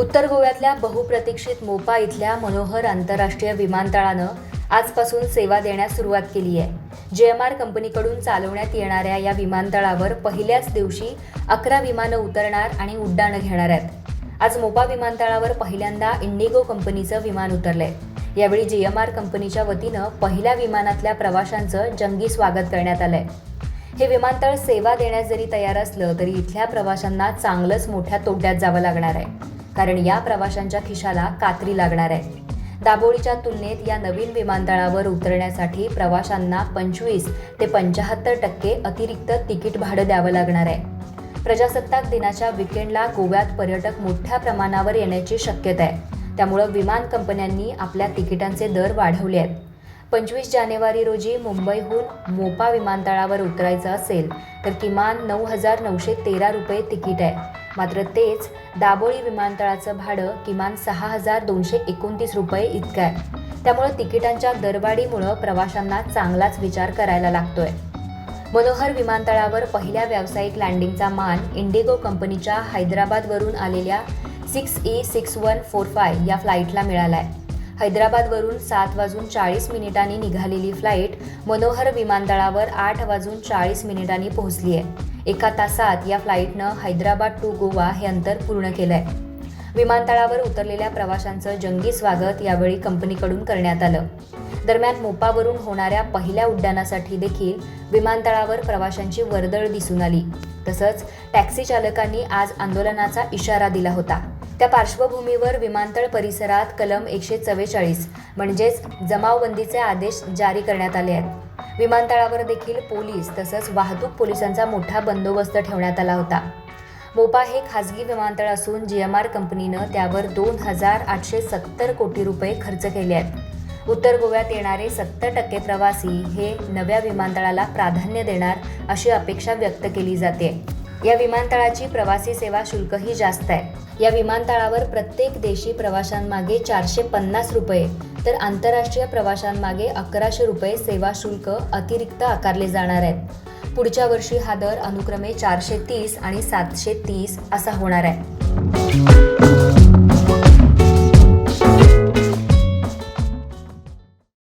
उत्तर गोव्यातल्या बहुप्रतीक्षित मोपा इथल्या मनोहर आंतरराष्ट्रीय विमानतळानं आजपासून सेवा देण्यास सुरुवात केली आहे. JMR कंपनीकडून चालवण्यात येणाऱ्या या विमानतळावर पहिल्याच दिवशी 11 विमानं उतरणार आणि उड्डाणं घेणार आहेत. आज मोपा विमानतळावर पहिल्यांदा इंडिगो कंपनीचं विमान उतरलंय. यावेळी JMR कंपनीच्या वतीनं पहिल्या विमानातल्या प्रवाशांचं जंगी स्वागत करण्यात आलंय. हे विमानतळ सेवा देण्यास जरी तयार असलं तरी इथल्या प्रवाशांना चांगलंच मोठ्या तोट्यात जावं लागणार आहे, कारण या प्रवाशांच्या खिशाला कात्री लागणार आहे. दाबोलीच्या तुलनेत या नवीन विमानतळावर उतरण्यासाठी प्रवाशांना 25 ते 75% अतिरिक्त तिकीट भाडं द्यावं लागणार आहे. प्रजासत्ताक दिनाच्या विकेंडला गोव्यात पर्यटक मोठ्या प्रमाणावर येण्याची शक्यता आहे. त्यामुळे विमान कंपन्यांनी आपल्या तिकिटांचे दर वाढवले आहेत. 25 जानेवारी रोजी मुंबईहून मोपा विमानतळावर उतरायचं असेल तर किमान 9,913 रुपये तिकीट आहे. मात्र तेच दाबोली विमानतळाचं भाडं किमान 6,229 रुपये इतकं आहे. त्यामुळे तिकिटांच्या दरवाढीमुळे प्रवाशांना चांगलाच विचार करायला लागतोय. मनोहर विमानतळावर पहिल्या व्यावसायिक लँडिंगचा मान इंडिगो कंपनीच्या हैदराबादवरून आलेल्या 6E6145 या फ्लाईटला मिळाला आहे. हैदराबादवरून 7:40 निघालेली फ्लाईट मनोहर विमानतळावर 8:40 पोहोचली आहे. एका तासात या फ्लाईटनं हैदराबाद टू गोवा हे अंतर पूर्ण केलंय. विमानतळावर उतरलेल्या प्रवाशांचं जंगी स्वागत यावेळी कंपनीकडून करण्यात आलं. दरम्यान मोपावरून होणाऱ्या पहिल्या उड्डाणासाठी देखील विमानतळावर प्रवाशांची वर्दळ दिसून आली. तसंच टॅक्सी चालकांनी आज आंदोलनाचा इशारा दिला होता. त्या पार्श्वभूमीवर विमानतळ परिसरात कलम 144 म्हणजेच जमावबंदीचे आदेश जारी करण्यात आले आहेत. विमानतळावर देखील पोलीस तसंच वाहतूक पोलिसांचा मोठा बंदोबस्त ठेवण्यात आला होता. मोपा हे खासगी विमानतळ असून JMR कंपनीनं त्यावर 2,870 कोटी रुपये खर्च केले आहेत. उत्तर गोव्यात येणारे 70% प्रवासी हे नव्या विमानतळाला प्राधान्य देणार अशी अपेक्षा व्यक्त केली जाते. या विमानतळाची प्रवासी सेवा शुल्कही जास्त आहे. या विमानतळावर प्रत्येक देशी प्रवाशांमागे 450 रुपये तर आंतरराष्ट्रीय प्रवाशांमागे 1,100 रुपये सेवा शुल्क अतिरिक्त आकारले जाणार आहेत. पुढच्या वर्षी हा दर अनुक्रमे 430 आणि 730 असा होणार आहे.